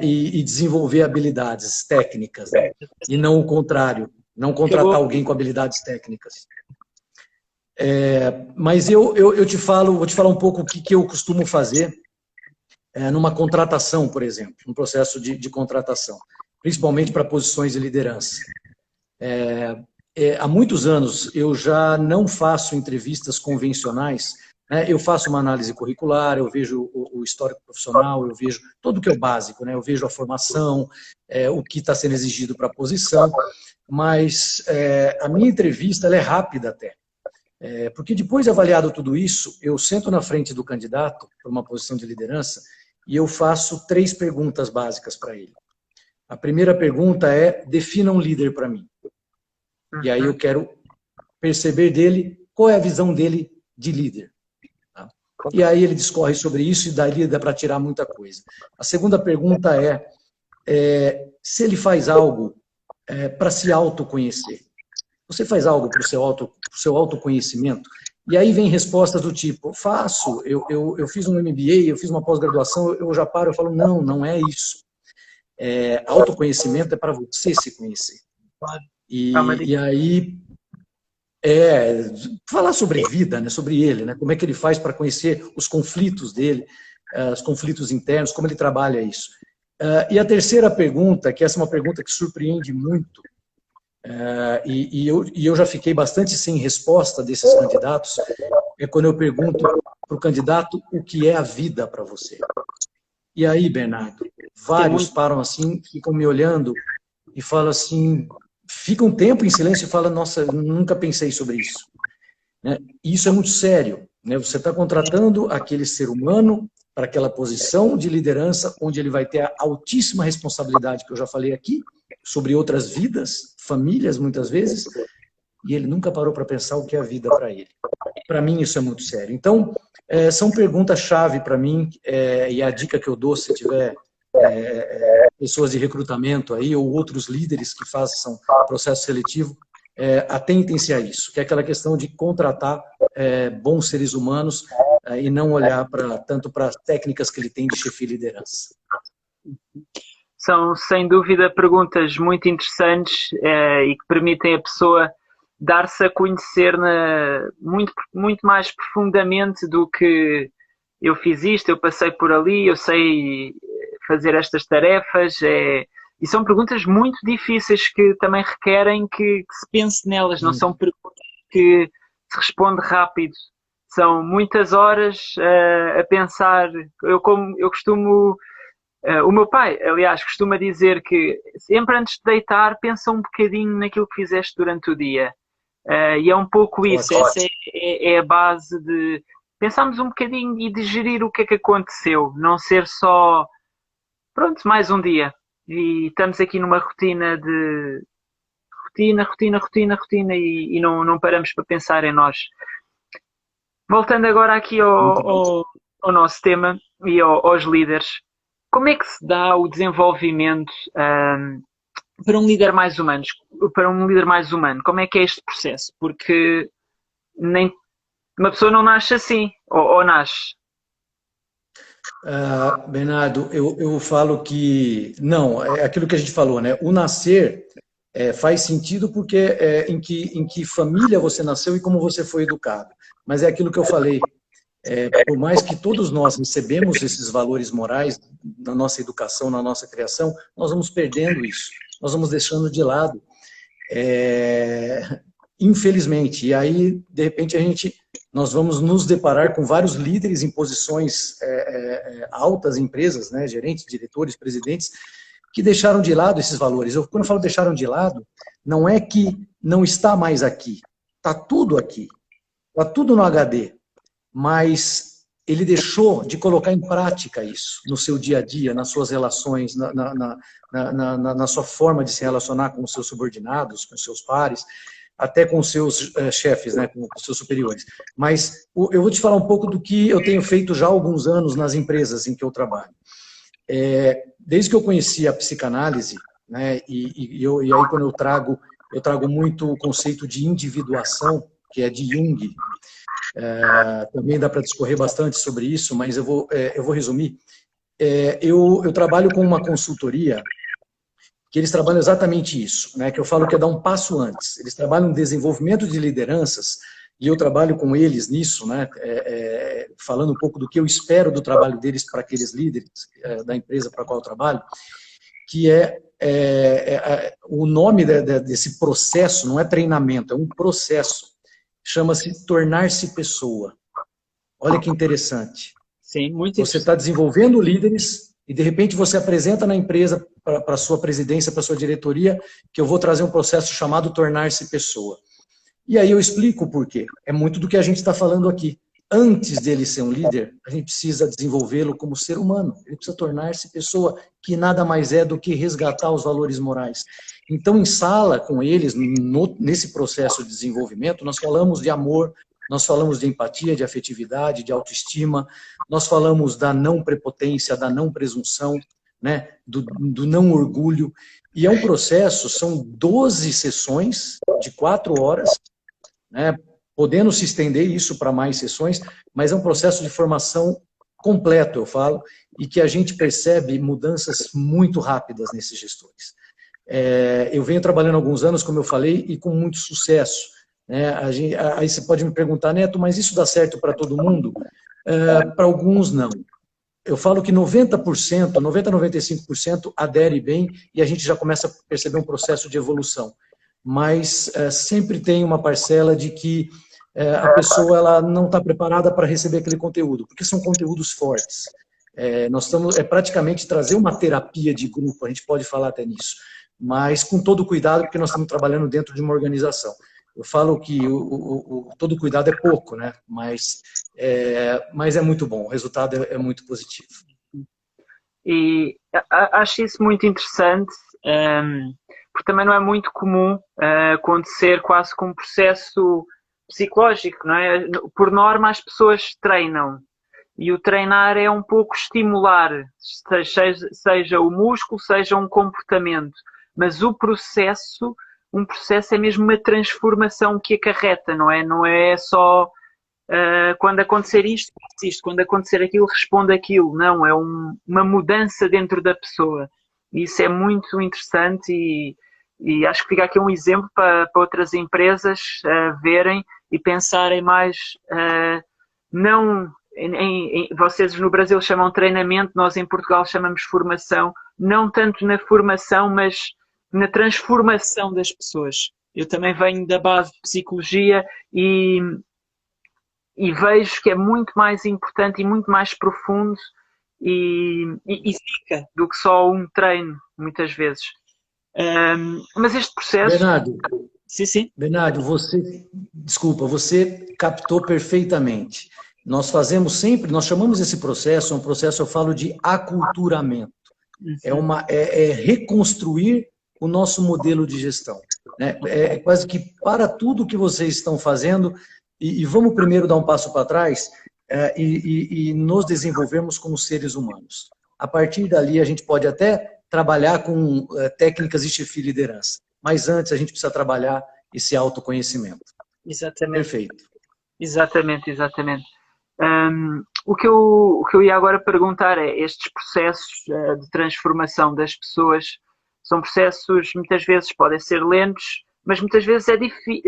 e desenvolver habilidades técnicas, né? E não o contrário, não contratar alguém com habilidades técnicas. Mas eu vou te falar um pouco o que eu costumo fazer numa contratação, por exemplo, um processo de contratação, principalmente para posições de liderança. Há muitos anos eu já não faço entrevistas convencionais né? Eu faço uma análise curricular, eu vejo o histórico profissional, eu vejo tudo o que é o básico, né? Eu vejo a formação, o que está sendo exigido para a posição, mas a minha entrevista ela é rápida até. Porque depois de avaliado tudo isso, eu sento na frente do candidato para uma posição de liderança e eu faço 3 perguntas básicas para ele. A primeira pergunta é: defina um líder para mim. E aí eu quero perceber dele qual é a visão dele de líder. Tá? E aí ele discorre sobre isso e dali dá para tirar muita coisa. A segunda pergunta se ele faz algo para se autoconhecer. Você faz algo para o seu autoconhecimento? E aí vem respostas do tipo: faço, eu fiz um MBA, eu fiz uma pós-graduação, eu já paro, eu falo: não, não é isso. Autoconhecimento é para você se conhecer. E aí, falar sobre vida, né, sobre ele, né, como é que ele faz para conhecer os conflitos dele, os conflitos internos, como ele trabalha isso. E a terceira pergunta, que essa é uma pergunta que surpreende muito, e eu já fiquei bastante sem resposta desses candidatos, é quando eu pergunto para o candidato o que é a vida para você. E aí, Bernardo, vários param assim, ficam me olhando e falam assim, fica um tempo em silêncio e falam: nossa, eu nunca pensei sobre isso. Né? E isso é muito sério. Né? Você está contratando aquele ser humano para aquela posição de liderança, onde ele vai ter a altíssima responsabilidade, que eu já falei aqui, sobre outras vidas, famílias, muitas vezes, e ele nunca parou para pensar o que é a vida para ele. Para mim, isso é muito sério. Então, são perguntas-chave para mim, e a dica que eu dou, se tiver pessoas de recrutamento aí, ou outros líderes que façam processo seletivo, atentem-se a isso, que é aquela questão de contratar bons seres humanos e não olhar tanto para as técnicas que ele tem de chefia e liderança. São, sem dúvida, perguntas muito interessantes e que permitem a pessoa dar-se a conhecer muito, muito mais profundamente do que eu fiz isto, eu passei por ali, eu sei fazer estas tarefas. E são perguntas muito difíceis que também requerem que se pense nelas, não são perguntas que se responde rápido. São muitas horas a pensar. Eu costumo... o meu pai, aliás, costuma dizer que sempre antes de deitar, pensa um bocadinho naquilo que fizeste durante o dia. E é um pouco isso. Essa é a base de pensarmos um bocadinho e digerir o que é que aconteceu. Não ser só, pronto, mais um dia. E estamos aqui numa rotina de rotina e não paramos para pensar em nós. Voltando agora aqui ao nosso tema e aos líderes. Como é que se dá o desenvolvimento para um líder mais humano? Como é que é este processo? Porque uma pessoa não nasce assim, ou nasce. Bernardo, eu falo que não, é aquilo que a gente falou, né? O nascer faz sentido porque em que família você nasceu e como você foi educado. Mas é aquilo que eu falei. Por mais que todos nós recebemos esses valores morais na nossa educação, na nossa criação, nós vamos perdendo isso, nós vamos deixando de lado, infelizmente. E aí, de repente, nós vamos nos deparar com vários líderes em posições altas em empresas, né, gerentes, diretores, presidentes, que deixaram de lado esses valores. Quando eu falo deixaram de lado, não é que não está mais aqui, está tudo aqui, está tudo no HD. Mas ele deixou de colocar em prática isso no seu dia a dia, nas suas relações, na sua forma de se relacionar com os seus subordinados, com os seus pares, até com os seus chefes, né, com os seus superiores. Mas eu vou te falar um pouco do que eu tenho feito já há alguns anos nas empresas em que eu trabalho. Desde que eu conheci a psicanálise, né, e aí quando eu trago muito o conceito de individuação, que é de Jung. Também dá para discorrer bastante sobre isso, mas eu vou resumir. Eu trabalho com uma consultoria que eles trabalham exatamente isso, né, que eu falo que é dar um passo antes. Eles trabalham no desenvolvimento de lideranças e eu trabalho com eles nisso, né, falando um pouco do que eu espero do trabalho deles para aqueles líderes da empresa para a qual eu trabalho, que o nome desse processo não é treinamento, é um processo. Chama-se tornar-se pessoa. Olha que interessante. Sim, muito Você está desenvolvendo líderes e, de repente, você apresenta na empresa, para a sua presidência, para a sua diretoria, que eu vou trazer um processo chamado tornar-se pessoa. E aí eu explico o porquê. É muito do que a gente está falando aqui. Antes dele ser um líder, a gente precisa desenvolvê-lo como ser humano. Ele precisa tornar-se pessoa, que nada mais é do que resgatar os valores morais. Então, em sala com eles, nesse processo de desenvolvimento, nós falamos de amor, nós falamos de empatia, de afetividade, de autoestima, nós falamos da não prepotência, da não presunção, né, do não orgulho. E é um processo, são 12 sessões de 4 horas, né, podendo se estender isso para mais sessões, mas é um processo de formação completo, eu falo, e que a gente percebe mudanças muito rápidas nesses gestores. Eu venho trabalhando há alguns anos, como eu falei, e com muito sucesso. Aí você pode me perguntar, Neto, mas isso dá certo para todo mundo? Para alguns, não. Eu falo que 90%, 90% a 95% adere bem e a gente já começa a perceber um processo de evolução. Mas sempre tem uma parcela de que a pessoa ela não está preparada para receber aquele conteúdo, porque são conteúdos fortes. Nós estamos praticamente trazer uma terapia de grupo, a gente pode falar até nisso, mas com todo cuidado, porque nós estamos trabalhando dentro de uma organização. Eu falo que todo cuidado é pouco, né? Mas é muito bom, o resultado é muito positivo. E acho isso muito interessante, porque também não é muito comum acontecer quase como um processo psicológico, não é? Por norma, as pessoas treinam. E o treinar é um pouco estimular, seja o músculo, seja um comportamento. Mas um processo é mesmo uma transformação que acarreta, não é? Não é só quando acontecer isto, quando acontecer aquilo, responde aquilo. Não, é uma mudança dentro da pessoa. E isso é muito interessante e acho que fica aqui um exemplo para outras empresas verem e pensarem mais, não... vocês no Brasil chamam treinamento, nós em Portugal chamamos formação, não tanto na formação, mas na transformação das pessoas. Eu também venho da base de psicologia e vejo que é muito mais importante e muito mais profundo e fica do que só um treino, muitas vezes. Mas este processo... Bernardo, sim. Bernardo, você captou perfeitamente. Nós fazemos sempre, nós chamamos esse processo, um processo, eu falo de aculturamento. É reconstruir o nosso modelo de gestão. Né? É quase que para tudo que vocês estão fazendo, e vamos primeiro dar um passo para trás e nos desenvolvermos como seres humanos. A partir dali, a gente pode até trabalhar com técnicas de chefia e liderança, mas antes a gente precisa trabalhar esse autoconhecimento. Exatamente. Perfeito. Exatamente. O que eu ia agora perguntar é, estes processos de transformação das pessoas são processos, muitas vezes podem ser lentos, mas muitas vezes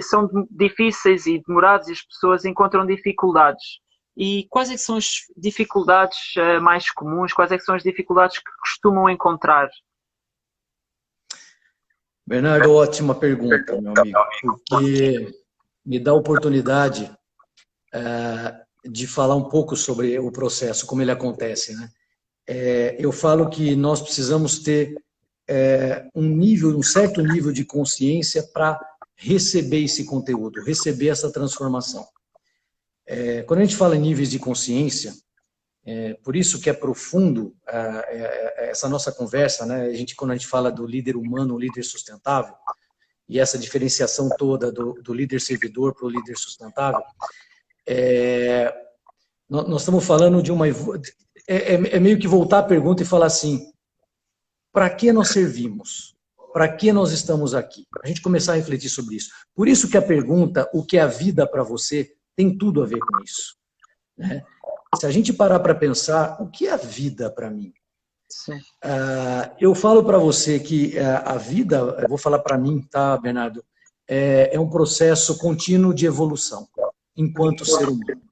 são difíceis e demorados e as pessoas encontram dificuldades. E quais é que são as dificuldades mais comuns? Quais é que são as dificuldades que costumam encontrar? Bernardo, ótima pergunta, meu amigo, porque me dá a oportunidade de falar um pouco sobre o processo, como ele acontece, né? Eu falo que nós precisamos ter um certo nível de consciência para receber esse conteúdo, receber essa transformação. Quando a gente fala em níveis de consciência, por isso que é profundo essa nossa conversa, né? Quando a gente fala do líder humano, o líder sustentável, e essa diferenciação toda do líder servidor para o líder sustentável, nós estamos falando de uma... É meio que voltar à pergunta e falar assim, para que nós servimos? Para que nós estamos aqui? A gente começar a refletir sobre isso. Por isso que a pergunta, o que é a vida para você, tem tudo a ver com isso. Né? Se a gente parar para pensar, o que é a vida para mim? Eu falo para você que a vida, eu vou falar para mim, tá, Bernardo? É um processo contínuo de evolução, enquanto ser humano.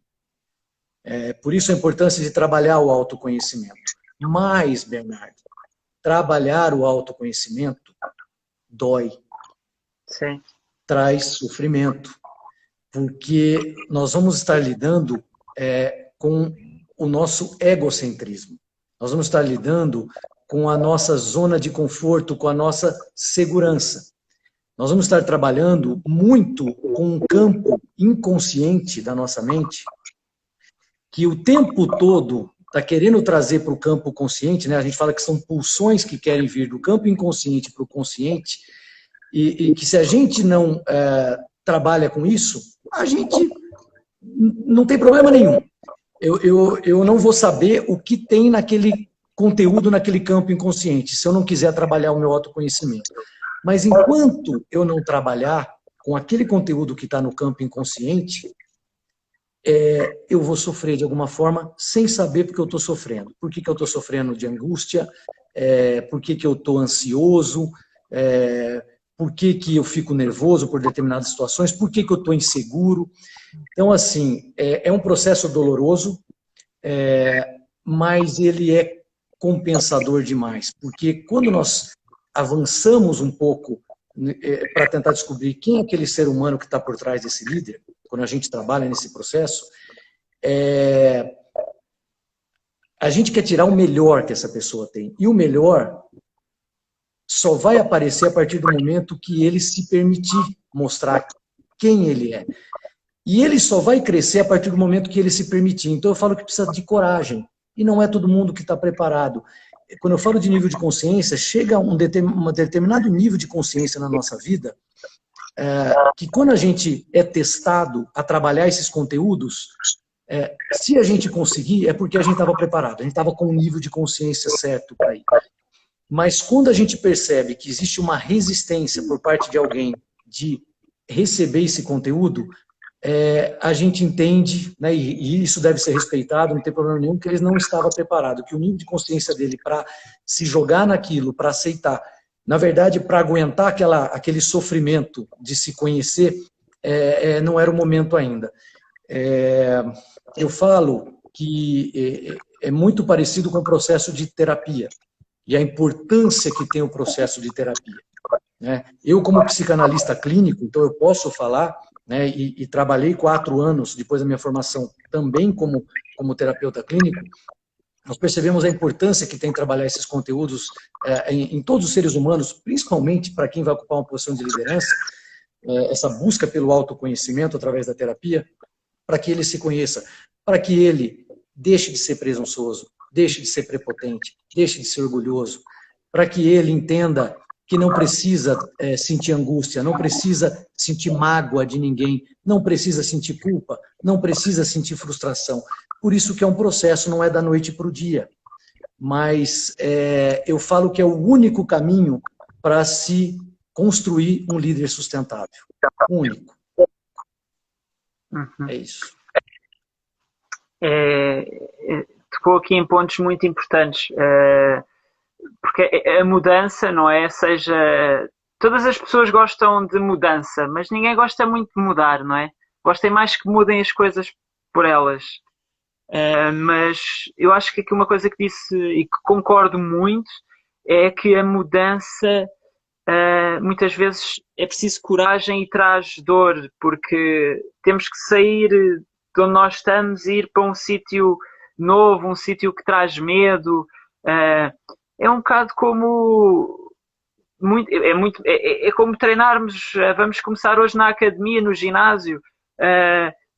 Por isso a importância de trabalhar o autoconhecimento. Mas, Bernardo, trabalhar o autoconhecimento dói. Sim. Traz sofrimento. Porque nós vamos estar lidando com o nosso egocentrismo. Nós vamos estar lidando com a nossa zona de conforto, com a nossa segurança. Nós vamos estar trabalhando muito com um campo inconsciente da nossa mente, que o tempo todo está querendo trazer para o campo consciente, né? A gente fala que são pulsões que querem vir do campo inconsciente para o consciente, e que se a gente não trabalha com isso, a gente não tem problema nenhum. Eu não vou saber o que tem naquele conteúdo, naquele campo inconsciente, se eu não quiser trabalhar o meu autoconhecimento. Mas enquanto eu não trabalhar com aquele conteúdo que está no campo inconsciente, eu vou sofrer de alguma forma sem saber porque eu estou sofrendo. Por que eu estou sofrendo de angústia? Por que eu estou ansioso? Por que eu fico nervoso por determinadas situações? Por que eu estou inseguro? Então, assim, é um processo doloroso, mas ele é compensador demais, porque quando nós avançamos um pouco para tentar descobrir quem é aquele ser humano que está por trás desse líder, quando a gente trabalha nesse processo, a gente quer tirar o melhor que essa pessoa tem. E o melhor só vai aparecer a partir do momento que ele se permitir mostrar quem ele é. E ele só vai crescer a partir do momento que ele se permitir. Então eu falo que precisa de coragem. E não é todo mundo que está preparado. Quando eu falo de nível de consciência, chega a um determinado nível de consciência na nossa vida, que quando a gente é testado a trabalhar esses conteúdos, se a gente conseguir, é porque a gente estava preparado, a gente estava com um nível de consciência certo para ir. Mas quando a gente percebe que existe uma resistência por parte de alguém de receber esse conteúdo, a gente entende, né, e isso deve ser respeitado, não tem problema nenhum, que ele não estava preparado, que o nível de consciência dele para se jogar naquilo, para aceitar, na verdade, para aguentar aquele sofrimento de se conhecer, não era o momento ainda. Eu falo que é muito parecido com o processo de terapia, e a importância que tem o processo de terapia, né? Eu, como psicanalista clínico, então eu posso falar, né, e trabalhei 4 anos depois da minha formação também como terapeuta clínico, nós percebemos a importância que tem trabalhar esses conteúdos em todos os seres humanos, principalmente para quem vai ocupar uma posição de liderança, essa busca pelo autoconhecimento através da terapia, para que ele se conheça, para que ele deixe de ser presunçoso, deixe de ser prepotente, deixe de ser orgulhoso, para que ele entenda que não precisa sentir angústia, não precisa sentir mágoa de ninguém, não precisa sentir culpa, não precisa sentir frustração. Por isso que é um processo, não é da noite para o dia. Mas eu falo que é o único caminho para se construir um líder sustentável. Único. Uhum. É isso. Tocou aqui em pontos muito importantes. Porque a mudança, não é? Seja, todas as pessoas gostam de mudança, mas ninguém gosta muito de mudar, não é? Gostem mais que mudem as coisas por elas. Mas eu acho que aqui uma coisa que disse e que concordo muito é que a mudança muitas vezes é preciso coragem e traz dor, porque temos que sair de onde nós estamos e ir para um sítio novo, um sítio que traz medo. É um bocado como é como treinarmos. Vamos começar hoje na academia, no ginásio.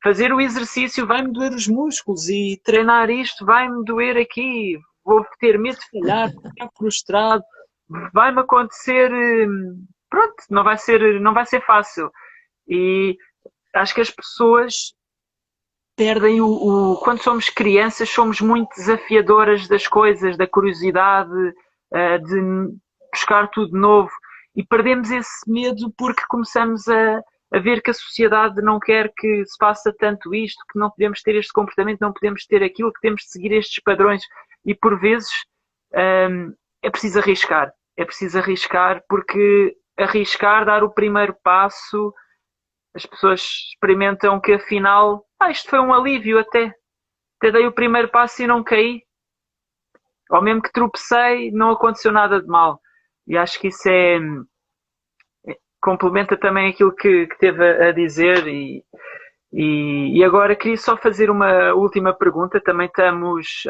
Fazer o exercício vai-me doer os músculos e treinar isto vai-me doer aqui. Vou ter medo de falhar, vou ficar frustrado. Vai-me acontecer. Pronto, não vai ser fácil. E acho que as pessoas perdem quando somos crianças, somos muito desafiadoras das coisas, da curiosidade, de buscar tudo novo, e perdemos esse medo porque começamos a ver que a sociedade não quer que se faça tanto isto, que não podemos ter este comportamento, não podemos ter aquilo, que temos de seguir estes padrões, e por vezes é preciso arriscar. É preciso arriscar, porque arriscar, dar o primeiro passo, as pessoas experimentam que afinal, isto foi um alívio até dei o primeiro passo e não caí, ou mesmo que tropecei, não aconteceu nada de mal. E acho que isso complementa também aquilo que teve a dizer, e E agora queria só fazer uma última pergunta. Também estamos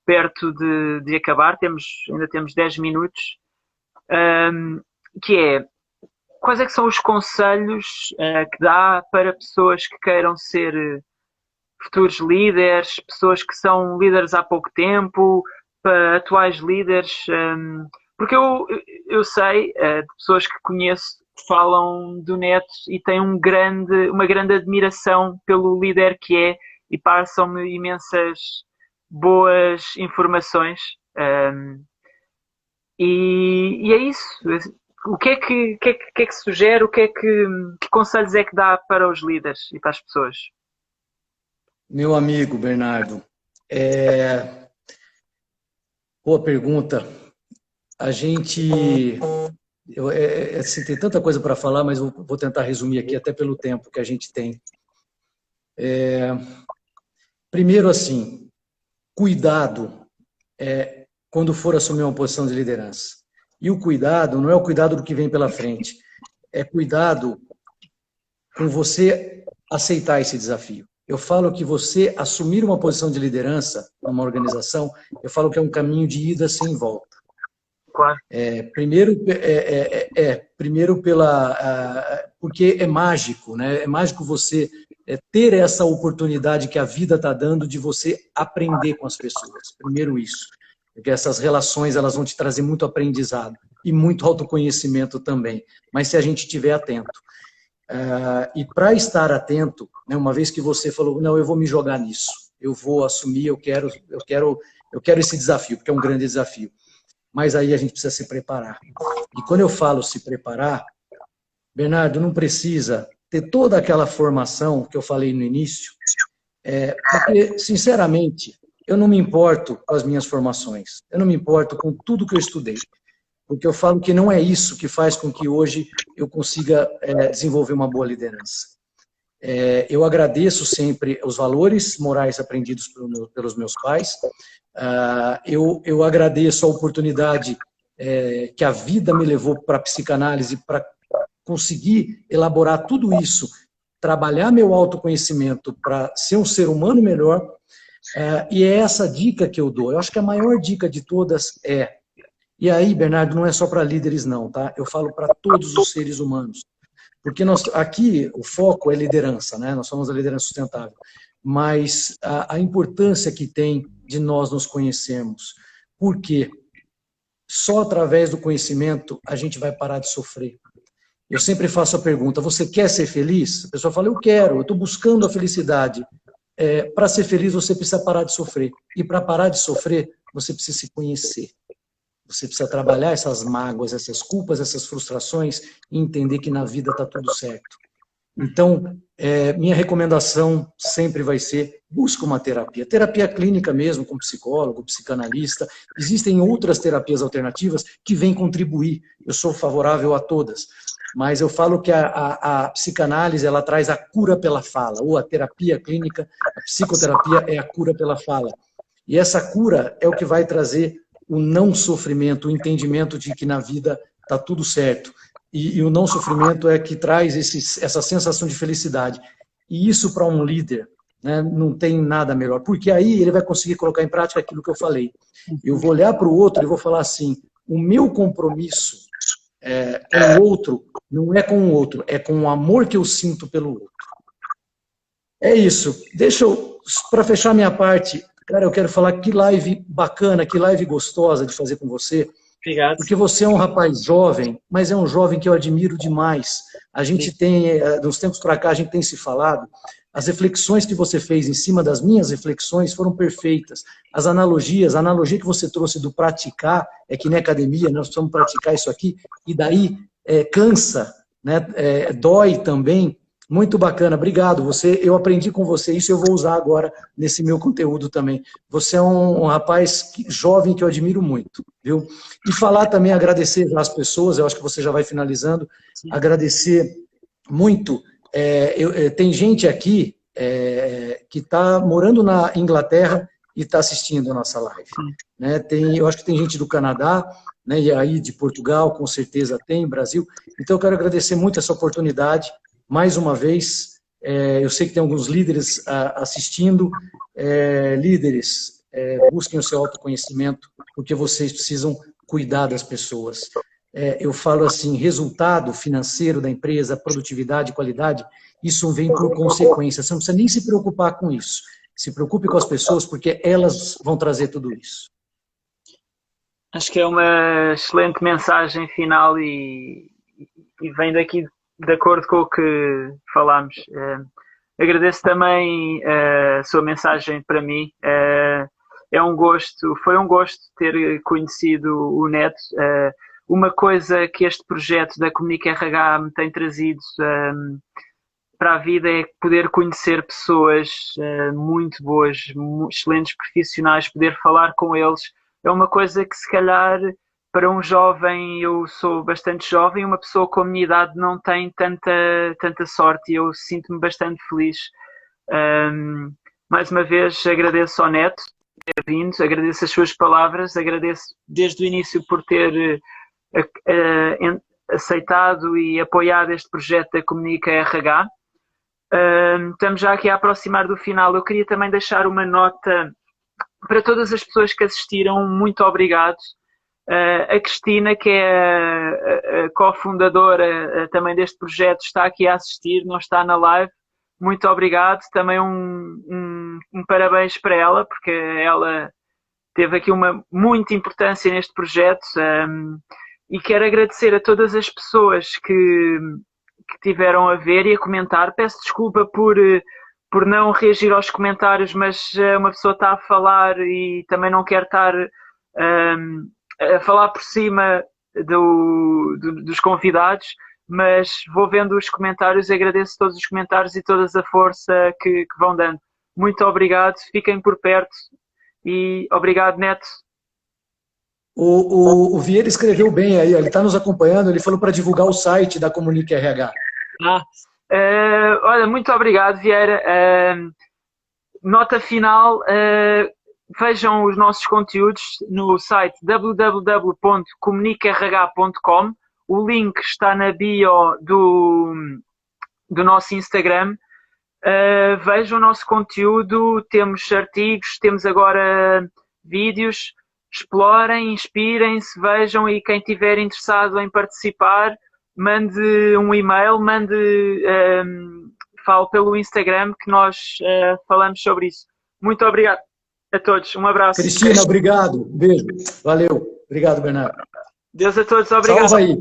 perto de acabar, ainda temos 10 minutos, que é, quais é que são os conselhos que dá para pessoas que queiram ser futuros líderes, pessoas que são líderes há pouco tempo, para atuais líderes? Porque eu sei de pessoas que conheço que falam do Neto e têm uma grande admiração pelo líder que é, e passam-me imensas boas informações. E é isso. O que é que sugere? Que conselhos é que dá para os líderes e para as pessoas? Meu amigo Bernardo, boa pergunta. A gente... assim, tem tanta coisa para falar, mas eu vou tentar resumir aqui, até pelo tempo que a gente tem. Primeiro, assim, cuidado quando for assumir uma posição de liderança. E o cuidado não é o cuidado do que vem pela frente, é cuidado com você aceitar esse desafio. Eu falo que você assumir uma posição de liderança numa organização, eu falo que é um caminho de ida sem volta. Claro. Primeiro porque é mágico, né? É mágico você ter essa oportunidade que a vida está dando de você aprender com as pessoas. Primeiro isso, porque essas relações elas vão te trazer muito aprendizado e muito autoconhecimento também, mas se a gente estiver atento. E para estar atento, né, uma vez que você falou, não, eu vou me jogar nisso, eu vou assumir, eu quero esse desafio, porque é um grande desafio. Mas aí a gente precisa se preparar. E quando eu falo se preparar, Bernardo, não precisa ter toda aquela formação que eu falei no início, porque, sinceramente, eu não me importo com as minhas formações, eu não me importo com tudo que eu estudei, porque eu falo que não é isso que faz com que hoje eu consiga desenvolver uma boa liderança. Eu agradeço sempre os valores morais aprendidos pelos meus pais, eu agradeço a oportunidade que a vida me levou para a psicanálise, para conseguir elaborar tudo isso, trabalhar meu autoconhecimento para ser um ser humano melhor, e é essa dica que eu dou. Eu acho que a maior dica de todas e aí, Bernardo, não é só para líderes não, tá? Eu falo para todos os seres humanos. Porque aqui o foco é liderança, né? Nós somos a liderança sustentável. Mas a importância que tem de nós nos conhecermos. Porque só através do conhecimento a gente vai parar de sofrer. Eu sempre faço a pergunta, você quer ser feliz? A pessoa fala, eu quero, eu estou buscando a felicidade. Para ser feliz você precisa parar de sofrer. E para parar de sofrer, você precisa se conhecer. Você precisa trabalhar essas mágoas, essas culpas, essas frustrações e entender que na vida está tudo certo. Então, minha recomendação sempre vai ser, busca uma terapia. Terapia clínica mesmo, com psicólogo, psicanalista. Existem outras terapias alternativas que vêm contribuir. Eu sou favorável a todas. Mas eu falo que a psicanálise, ela traz a cura pela fala, ou a terapia clínica, a psicoterapia é a cura pela fala. E essa cura é o que vai trazer o não sofrimento, o entendimento de que na vida está tudo certo. E o não sofrimento é que traz essa sensação de felicidade. E isso para um líder, né, não tem nada melhor, porque aí ele vai conseguir colocar em prática aquilo que eu falei. Eu vou olhar para o outro e vou falar assim, o meu compromisso com o outro não é com o outro, é com o amor que eu sinto pelo outro. É isso. Deixa eu, para fechar minha parte, cara, eu quero falar que live bacana, que live gostosa de fazer com você. Obrigado. Porque você é um rapaz jovem, mas é um jovem que eu admiro demais. A gente tem, dos tempos para cá, a gente tem se falado. As reflexões que você fez em cima das minhas reflexões foram perfeitas. As analogias, a analogia que você trouxe do praticar, é que nem academia, nós precisamos praticar isso aqui, e daí cansa, né? Dói também. Muito bacana, obrigado. Eu aprendi com você isso e eu vou usar agora nesse meu conteúdo também. Você é um rapaz jovem que eu admiro muito, viu? E falar também, agradecer às pessoas, eu acho que você já vai finalizando, agradecer muito. Tem gente aqui que está morando na Inglaterra e está assistindo a nossa live. Né? Eu acho que tem gente do Canadá, né? E aí de Portugal, com certeza tem, Brasil. Então eu quero agradecer muito essa oportunidade. Mais uma vez, Eu sei que tem alguns líderes assistindo. Líderes, busquem o seu autoconhecimento, porque vocês precisam cuidar das pessoas. Eu falo assim, resultado financeiro da empresa, produtividade, qualidade, isso vem por consequência. Você não precisa nem se preocupar com isso. Se preocupe com as pessoas, porque elas vão trazer tudo isso. Acho que é uma excelente mensagem final e vem daqui de acordo com o que falámos. Agradeço também a sua mensagem para mim. Foi um gosto ter conhecido o Neto. Uma coisa que este projeto da Comunica RH me tem trazido para a vida é poder conhecer pessoas muito boas, excelentes profissionais, poder falar com eles. É uma coisa que, se calhar, para um jovem, eu sou bastante jovem, uma pessoa com a minha idade não tem tanta sorte e eu sinto-me bastante feliz. Mais uma vez, agradeço ao Neto por ter vindo, agradeço as suas palavras, agradeço desde o início por ter aceitado e apoiado este projeto da Comunica RH. Estamos já aqui a aproximar do final. Eu queria também deixar uma nota para todas as pessoas que assistiram. Muito obrigado. A Cristina, que é a cofundadora também deste projeto, está aqui a assistir, não está na live. Muito obrigado. Também um parabéns para ela, porque ela teve aqui muita importância neste projeto. E quero agradecer a todas as pessoas que tiveram a ver e a comentar. Peço desculpa por não reagir aos comentários, mas uma pessoa está a falar e também não quer estar a falar por cima dos convidados, mas vou vendo os comentários e agradeço todos os comentários e toda a força que vão dando. Muito obrigado, fiquem por perto e obrigado, Neto. O Vieira escreveu bem aí, ele está nos acompanhando, ele falou para divulgar o site da Comunica RH. Olha, muito obrigado, Vieira. Nota final, vejam os nossos conteúdos no site www.comunicarh.com. O link está na bio do nosso Instagram. Vejam o nosso conteúdo, temos artigos, temos agora vídeos. Explorem, inspirem-se, vejam, e quem estiver interessado em participar, mande um e-mail, fale pelo Instagram que nós falamos sobre isso. Muito obrigado a todos, um abraço. Cristina, obrigado, beijo, valeu, obrigado, Bernardo. Deus a todos, obrigado. Salva aí.